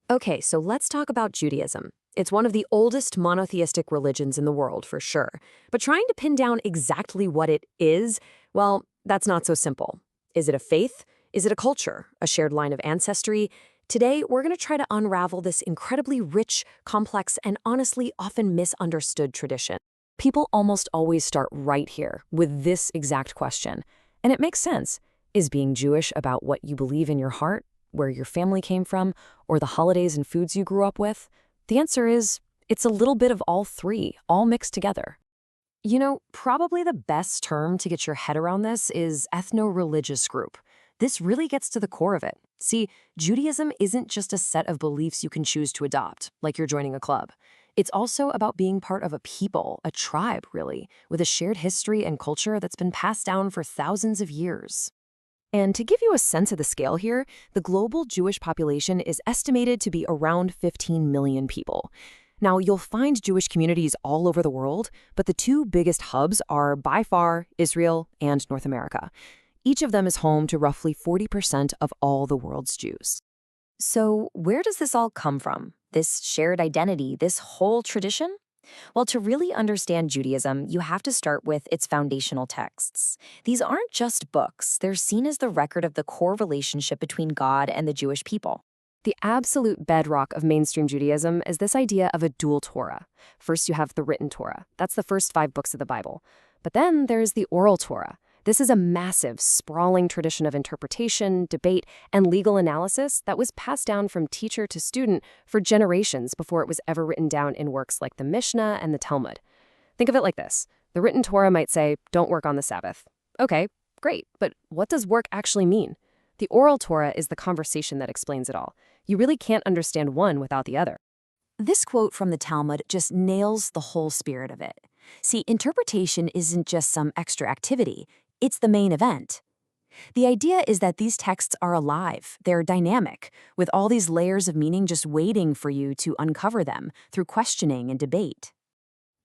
Okay, so let's talk about Judaism. It's one of the oldest monotheistic religions in the world, for sure. But trying to pin down exactly what it is, well, that's not so simple. Is it a faith? Is it a culture? A shared line of ancestry? Today, we're going to try to unravel this incredibly rich, complex, and honestly often misunderstood tradition. People almost always start right here with this exact question. And it makes sense. Is being Jewish about what you believe in your heart, where your family came from, or the holidays and foods you grew up with? The answer is, it's a little bit of all three, all mixed together. You know, probably the best term to get your head around this is ethno-religious group. This really gets to the core of it. See, Judaism isn't just a set of beliefs you can choose to adopt, like you're joining a club. It's also about being part of a people, a tribe, really, with a shared history and culture that's been passed down for thousands of years. And to give you a sense of the scale here, the global Jewish population is estimated to be around 15 million people. Now, you'll find Jewish communities all over the world, but the two biggest hubs are by far Israel and North America. Each of them is home to roughly 40% of all the world's Jews. So, where does this all come from? This shared identity, this whole tradition? Well, to really understand Judaism, you have to start with its foundational texts. These aren't just books, they're seen as the record of the core relationship between God and the Jewish people. The absolute bedrock of mainstream Judaism is this idea of a dual Torah. First, you have the written Torah. That's the first 5 books of the Bible. But then there's the oral Torah. This is a massive, sprawling tradition of interpretation, debate, and legal analysis that was passed down from teacher to student for generations before it was ever written down in works like the Mishnah and the Talmud. Think of it like this. The written Torah might say, don't work on the Sabbath. Okay, great, but what does work actually mean? The oral Torah is the conversation that explains it all. You really can't understand one without the other. This quote from the Talmud just nails the whole spirit of it. See, interpretation isn't just some extra activity. It's the main event. The idea is that these texts are alive, they're dynamic, with all these layers of meaning just waiting for you to uncover them through questioning and debate.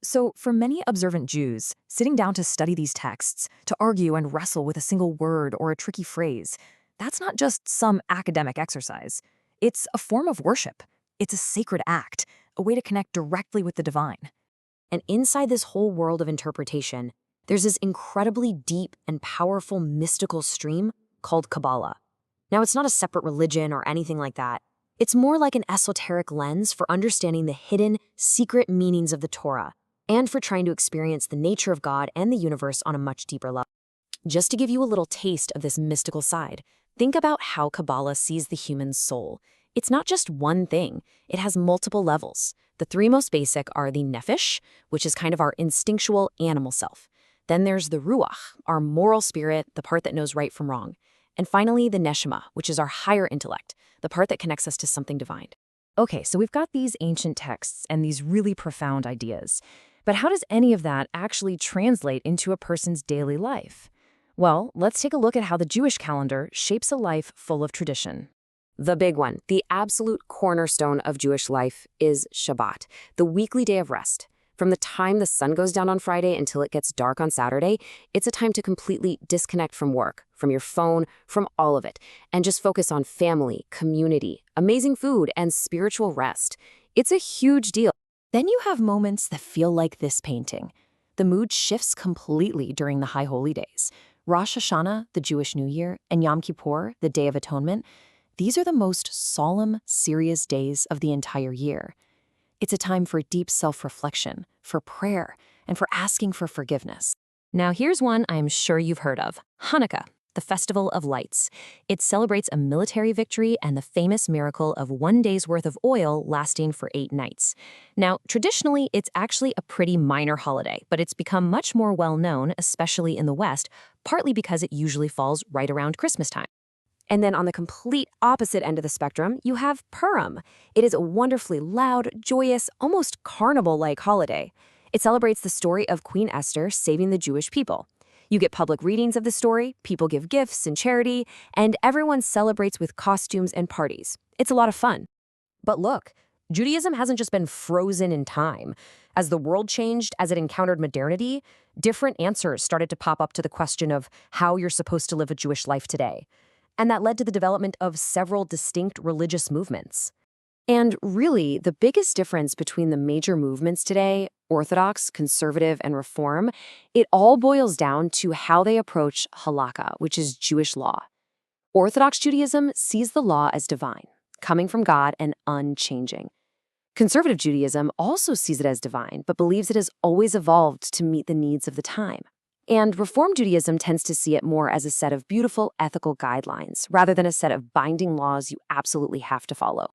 So, for many observant Jews, sitting down to study these texts, to argue and wrestle with a single word or a tricky phrase, that's not just some academic exercise. It's a form of worship. It's a sacred act, a way to connect directly with the divine. And inside this whole world of interpretation, there's this incredibly deep and powerful mystical stream called Kabbalah. Now, it's not a separate religion or anything like that. It's more like an esoteric lens for understanding the hidden, secret meanings of the Torah, and for trying to experience the nature of God and the universe on a much deeper level. Just to give you a little taste of this mystical side, think about how Kabbalah sees the human soul. It's not just one thing. It has multiple levels. The 3 most basic are the nefesh, which is kind of our instinctual animal self. Then there's the ruach, our moral spirit, the part that knows right from wrong. And finally, the neshama, which is our higher intellect, the part that connects us to something divine. Okay, so we've got these ancient texts and these really profound ideas. But how does any of that actually translate into a person's daily life? Well, let's take a look at how the Jewish calendar shapes a life full of tradition. The big one, the absolute cornerstone of Jewish life, is Shabbat, the weekly day of rest. From the time the sun goes down on Friday until it gets dark on Saturday, it's a time to completely disconnect from work, from your phone, from all of it, and just focus on family, community, amazing food, and spiritual rest. It's a huge deal. Then you have moments that feel like this painting. The mood shifts completely during the High Holy Days. Rosh Hashanah, the Jewish New Year, and Yom Kippur, the Day of Atonement, these are the most solemn, serious days of the entire year. It's a time for deep self-reflection, for prayer, and for asking for forgiveness. Now here's one I'm sure you've heard of, Hanukkah, the Festival of Lights. It celebrates a military victory and the famous miracle of 1 day's worth of oil lasting for 8 nights. Now, traditionally, it's actually a pretty minor holiday, but it's become much more well-known, especially in the West, partly because it usually falls right around Christmas time. And then on the complete opposite end of the spectrum, you have Purim. It is a wonderfully loud, joyous, almost carnival-like holiday. It celebrates the story of Queen Esther saving the Jewish people. You get public readings of the story, people give gifts and charity, and everyone celebrates with costumes and parties. It's a lot of fun. But look, Judaism hasn't just been frozen in time. As the world changed, as it encountered modernity, different answers started to pop up to the question of how you're supposed to live a Jewish life today. And that led to the development of several distinct religious movements. And really, the biggest difference between the major movements today, Orthodox, Conservative, and Reform, it all boils down to how they approach Halakha, which is Jewish law. Orthodox Judaism sees the law as divine, coming from God and unchanging. Conservative Judaism also sees it as divine, but believes it has always evolved to meet the needs of the time. And Reform Judaism tends to see it more as a set of beautiful ethical guidelines, rather than a set of binding laws you absolutely have to follow.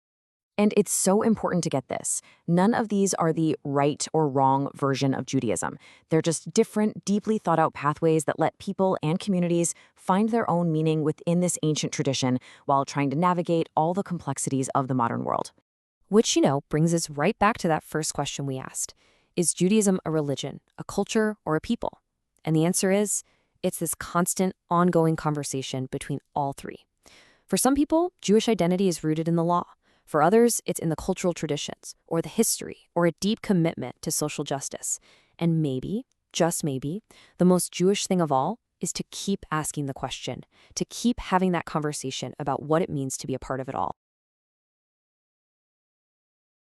And it's so important to get this. None of these are the right or wrong version of Judaism. They're just different, deeply thought out pathways that let people and communities find their own meaning within this ancient tradition while trying to navigate all the complexities of the modern world. Which, brings us right back to that first question we asked. Is Judaism a religion, a culture, or a people? And the answer is, it's this constant, ongoing conversation between all three. For some people, Jewish identity is rooted in the law. For others, it's in the cultural traditions, or the history, or a deep commitment to social justice. And maybe, just maybe, the most Jewish thing of all is to keep asking the question, to keep having that conversation about what it means to be a part of it all.